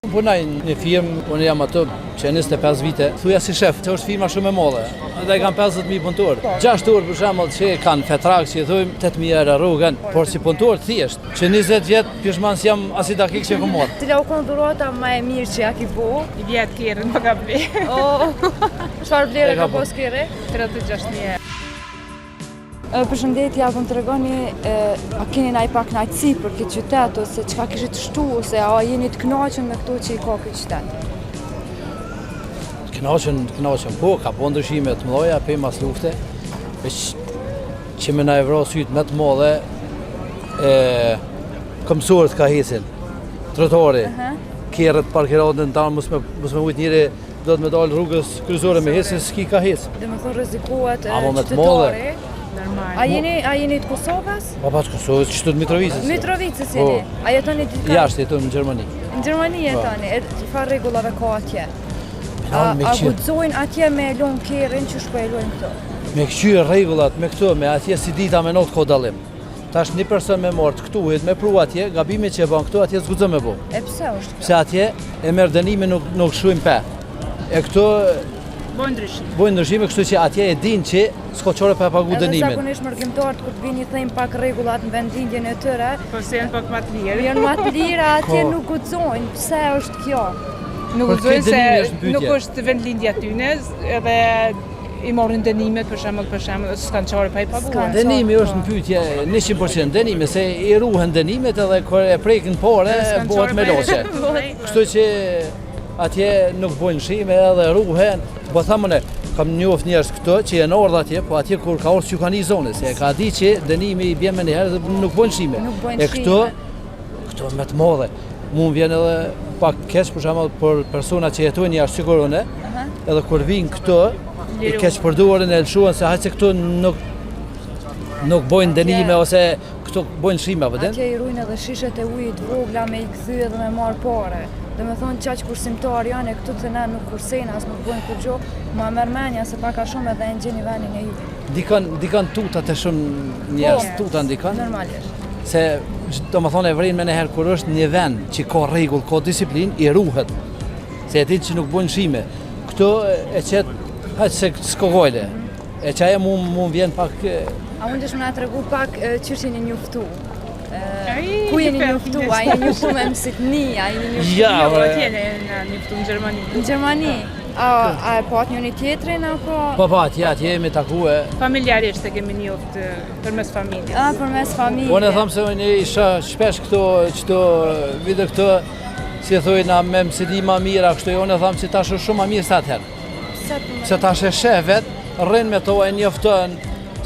Punoj në firmë, unë jam ato që 25 vite, thuja si shef, që është firma shumë e madhe. Dhe kanë 50.000 punëtor. 6 orë për shembull që kanë fetrak që i thujmë 8.000 euro rrugën, por si punëtor thjesht, që 20 vjet pjeshmans jam as i dakik që komod. Cila u konë durata më e mirë që ja ki bu? I vjetë kjerën më ka ble. Çfarë vlerë ka pos kjerë? 36.000 euro. Përshëndetje, po më tregoni, a keni ndaj pak kënaqësi për këtë qytet ose çka kishit shtu ose a jeni të kënaqur me këto që i ka ky qytet? Kënaqen, po, ka po ndryshime të mëdha për mas lufte, veç që me na evro syt më të mëdha këmsorët ka hesin, trotuari, kerët parkiratën tanë mos me ujt njëri do të me dalë rrugës kryesore me hesin s'ki ka hes. Dhe më thonë rrezikohet qytetari. A jeni të Kosovës? Pa të Kosovës, qytet Mitrovicës. Mitrovicës jeni. A jetoni diçka? Jashtë jetojmë në Gjermani. Në Gjermani jetoni, çfarë rregullave ka atje? A guxojnë atje me lon kerrin që shpo e lojnë këto? Me këqyr rregullat, me këto, me atje si dita me not ka dallim. Tash një person me mort këtu me pru atje, gabimet që e bën këtu atje s'guxon me bë. E pse është kjo? Pse atje e merr dënimin nuk shujmë pe. E këto bojnë ndryshime, kështu që atje e din që s'ka çore pa pagu dënimin. Edhe zakonisht mërgjimtarët kur të vini thënë pak rregullat në vendlindjen e tyre, Po se janë pak më të lirë. Janë më të lira, atje nuk guxojnë. Pse është kjo? Nuk guxojnë se nuk është vendlindja tyne, edhe i morrin dënimet për shembull, s'kan çore pa i paguar. Dënimi është në pyetje 100% dënimi, se i ruhen dënimet edhe kur e prekin pore bëhet me loqe. Kështu që atje nuk bojnë shime edhe ruhen. Po thamone, kam njoft njerëz këto që janë ardhur atje, po atje kur ka ardhur çukani zonës, se ka di që dënimi i bën më një herë dhe nuk bojnë shime. E këto më të mëdha. Mund vjen edhe pak keq për shembull për persona që jetojnë jashtë sigurone, edhe kur vijnë këto, i keq përdoren e lshuan se hajse këto nuk bojnë dënime ose këto bojnë shime apo den. Atje i ruajnë edhe shishet e ujit vogla me i kthy edhe me marr parë. Dhe me thonë qaq kursimtar janë e këtu të ne nuk kursejnë, as nuk bojnë kur gjo, ma merr mendja se pak a shumë edhe e ngjeni vendin e ju. Dikan tutat e shumë njerëz, tutat dikan. Normalisht. Se do më thonë e vrin me nëherë kur është një vend që ka rregull, ka disiplinë, i ruhet. Se e ditë që nuk bojnë shime. Këto e qet haq se s'ka gojle. E qaja mu vjen pak. A mundesh më na tregu pak ç'është jeni njoftu? Ku jeni njoftu? A jeni njoftu me mësitni? A jeni njoftu? Jo, atje jeni njoftu në Gjermani. Në Gjermani? A e pat njëri tjetrin apo? Po, atje jemi takue. Familjarisht e kemi njoft përmes familjes. Përmes familjes. Unë e tham se unë isha shpesh këto vite këto, si e thojnë me mësitni ma mira, kështu unë e tham që tash është shumë ma mirë sa atëherë. Se tash e sheh vet, rrin me to e njofton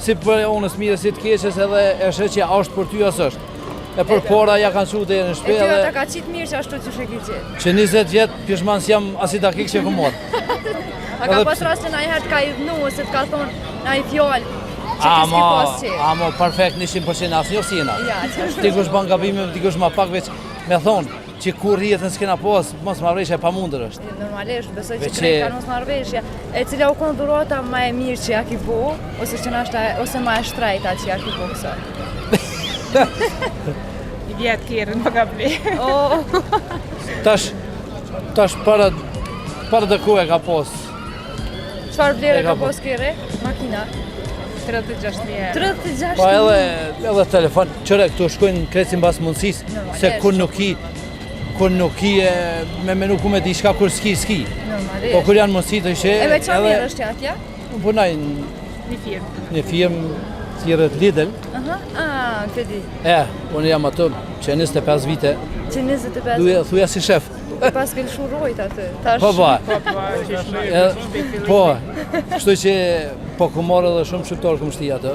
si për unës mirë si të keqes edhe e sheh që është për ty as është. E për pora ja kanë shutë në shtëpi edhe. E ty ata ka qitë mirë që ashtu që shë ki qitë. Që 20 vjet pjeshmans jam as i dakik që komod. A ka pas rast që na i herë t'ka i dhnu ose t'ka thonë na i fjallë që ti s'ki pas qitë? Amo, perfekt 100% asnjë sina. Dikush ban gabime, dikush ma pak veç me thonë që kur rjetën s'kena pas, mos marrëveshje pa mundër është. Normalisht, besoj që krejt kanë mos marrëveshje. E cila u konë durata ma e mirë që ja ki bu, ose ma e shtrejta që ja ki bu kësoj? I vjetë kjerën më ka ble. Tash para dhe ku e ka pos. Çfarë vlerë ka pos kjerë? Makina? 36.000 euro. 36.000? Po edhe telefon, qëre këtu shkojnë kresin bas mundësis, se kur nuk i me menu ku me di shka kur s'ki. Normalisht. Po kur janë mundësi të ishe... E me qa mirë është atje? Punaj një firmë thjerët Lidl. Këtë di. Unë jam ato që 25 vite. Që 25 vite? Thuja si shef. E pas ke lëshurojt atë. Po, kështu që po ku morë edhe shumë shqiptarë këmë shti atë.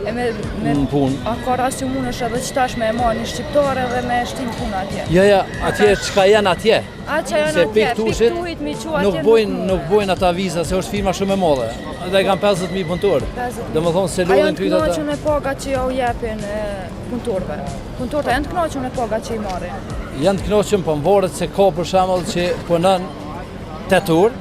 Në punë. A ka rast që mund është edhe qëtash me e marrë një shqiptarë edhe me shtim punë atje? Ja, atje qka janë atje. A që janë atje, piktuhit mi qua atje nuk bojnë ata viza, se është firma shumë e madhe. Dhe kanë 50.000 punëtorë. Dhe më thonë se lodhin kryt ata. A janë të knoqën e paga që ja u jepin punëtorëve? Punëtorët janë të knoqën e paga që i marrin? Janë të knoqën, po më varet se ka për shembull që punon 8 orë,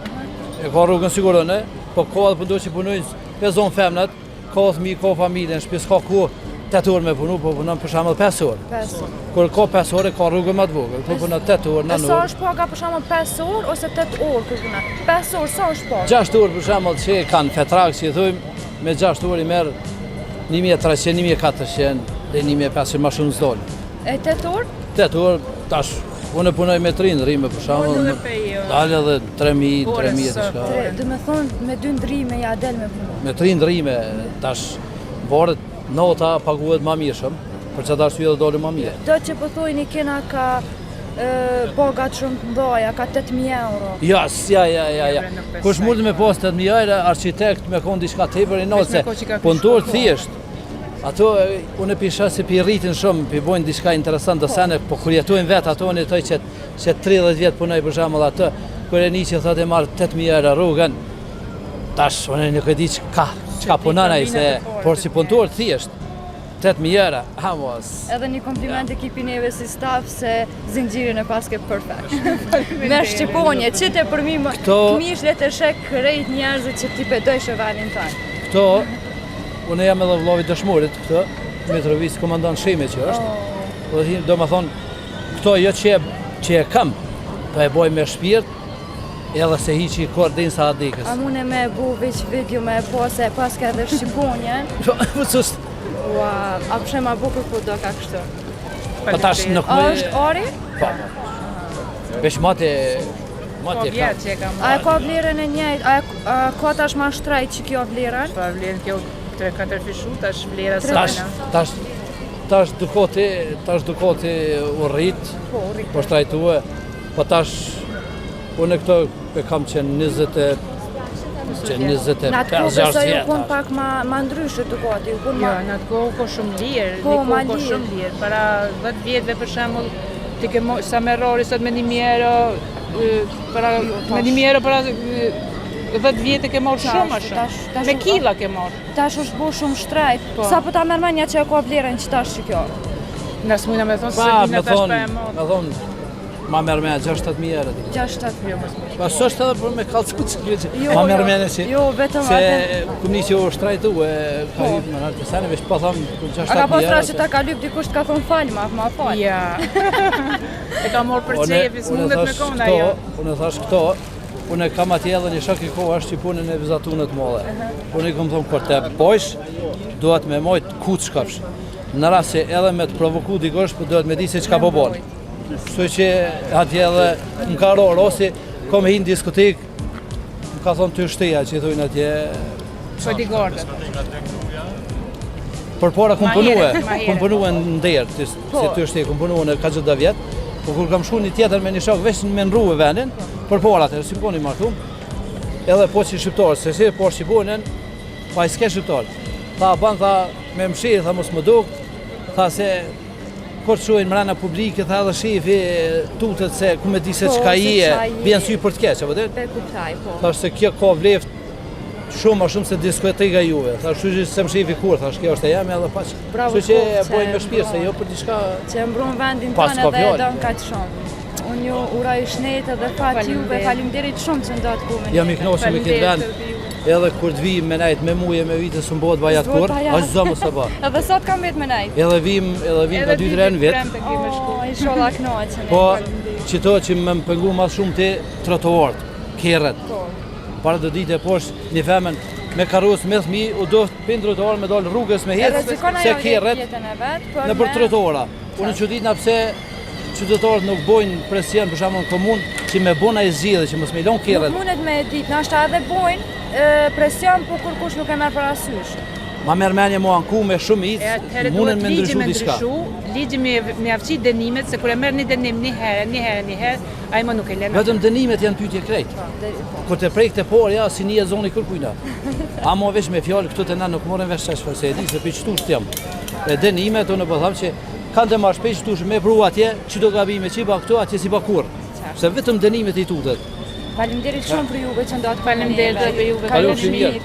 e ka rrugën sigurone, po ka edhe punëtorë që punojnë 5 zonë femnat, ka fëmijë, ka familje, në shtëpi s'ka ku 8 orë me punu, po punon për shembull 5 orë. 5 orë. Kur ka 5 orë ka rrugë më të vogël. Kur punon 8 orë, 9 Sa orë. është paga për shembull 5 orë ose 8 orë kur punon? 5 orë sa është paga? 6 orë për shembull që kanë fetrak, si thujmë, me 6 orë i merr 1300, 1400 dhe 1500 më shumë s'dol. E 8 orë? 8 orë tash unë punoj me 3 ndrime për shembull. Dalë edhe 3000, 3000 diçka. Do të thonë me 2 ndrime ja del me punë. Me 3 ndrime tash varet nota paguhet më mirë shumë, për çfarë arsye do dolë më mirë. Do që po thojni kena ka pagat shumë të mdoja, ka 8000 euro. Ja. Kush mund me pas 8000 euro, architekt me kon diçka tepër i nose. Punëtor thjesht. Ato unë pisha se pi rritin shumë, pi bojnë diçka interesante sene, po kur jetojnë vetë ato në toj që 30 vjet punoj për shembull atë, kur e niqi thotë e marr 8000 euro rrugën. Tash unë nuk e di çka punon ai se por si punëtor thjesht 8000 euro, mos. Edhe një kompliment ekipin neve si staf se zinxhirin e paske perfekt. Me shqiponje, qite për mi më mishlet e shek krejt njerëzit që ti pedoj shëvalin tanë. Këto, unë jam edhe vllovi dëshmorit këto, Mitrovic komandant Shime që është. Do më thonë, këto jo që e kam, po e boj me shpirt, edhe se hiqi kordin sa adikës. A mune me bu veç video me po se paske edhe shqiponje? A përshem a bukur ku do ka kështu? Pa tash nuk me... A është ori? Pa. Vesh mate vjetë që e ka marrë. A e ka vlerën e njëjtë? A ka tash ma shtrajt që kjo vlerën? Pa vlerën kjo 3-4 fishu, tash vlera sajna. Tash dukoti u rrit, po shtrajtue, po tash unë këto e kam që 25-6 vjetë. Në atë kohë besoj u kun pak ma ndryshë dukoti. Jo, në atë kohë ko shumë lirë. Para 10 vjetëve për shembull, sa me rori sot me 1000 euro, me 1000 euro para 10 vjetë ke marrë shumë a shumë. Me kila ke marrë. Tash është bu shumë shtrajt. Sa po ta mërmenja që e ka vlerën që tash që kjo? Nësë mujna me thonë se dina tash pa e marrë. Me thonë, ma mërë me 6-7.000 euro. 6-7.000 euro. Pa së është edhe për me kalcu që ma mërë me në që... Jo, vetëm atë... Se këmë një që u shtrajtu e ka hipë më nërë të sene, veç pa thamë 6-7.000 euro. A ka po shtrajt që ta ka lyp dikush të ka thonë falë, ma falë. Ja. E ka morë për qefis, mundet me kona jo. Unë thash këto, unë kam atje edhe një shak i kohë është që punën e vizatunët mëlle. Unë i këmë thonë, kur të pojsh, duhet me mojtë kutë shkapsh. Në rast se edhe me të provoku dikosh, duhet me di se çka po bën. Kështu që atje edhe më ka rorë, ose ka me hinë diskotek, më ka thonë të shteja që i thujnë atje... Po di gordët. Për para kom punue në nderë, si të shteja, kom punue në ka gjitha vjetë, po kur kam shku një tjetër me një shok, veç me në rruë venin, për para atër, si po një martum, edhe po që shqiptarë, se si po shqiponin, pa i s'ke shqiptarë. Tha, me më shirë, tha mos më duk, tha se kur të shojnë mrena publike, tha edhe shefi tutet se ku me di se qka i e, bjen sy për të keq, apo dhe? Tha se kjo ka vleft shumë a shumë se diskoteka juve, tha shu që se më shefi kur, tha kjo është e jemi edhe paq. Shu që e bojnë me shpirë, se jo për diçka... Që e mbron vendin tonë edhe e donë kaq shumë. Unë ju uraj shnetë edhe fat juve, falimderit shumë që ndohet ku me një. Jam i knoqëm me këtë vend. Edhe kur të vim me najt me muje me vite së mbot bajat kur, është zomë së ba. Edhe sot kam vetë me najt. Edhe vim ka 2-3 vjetë. I shola knoqën. Po, qito që më pëngu ma shumë të trotuart, kjerët. Para do dite poshtë një femen me karus me thmi, u do të pinë trotuar me dollë rrugës me jetë, se kjerët në për trotuara. Unë që ditë në pse qytetarët nuk bojnë presion për shembull në komunë që me bona e zgjidhje që mos me lon kjerët. Nuk mundet me ditë, nashta edhe bojnë presion, po kur kush nuk e merr parasysh. Ma merr mendje mua anku me shumë munden me ndryshu diçka. Ligji me mjaftësi dënimet se kur e merr një dënim një herë, ai më nuk e lën. Vetëm dënimet janë pyetje krejt. Kur të prek të por, ja si një zoni kërkujna. Amo veç me fjalë këtu të na nuk morën vesh çfarë se e di se për çtu jam. E dënimet unë po them që kanë të marrë shpesh tush me pru atje, që do gabime që ba këtu, atje si ba kur. Se vetëm dënimet i tutet. Faleminderit shumë për juve që ndohet. Faleminderit për juve. Kalofshi mirë.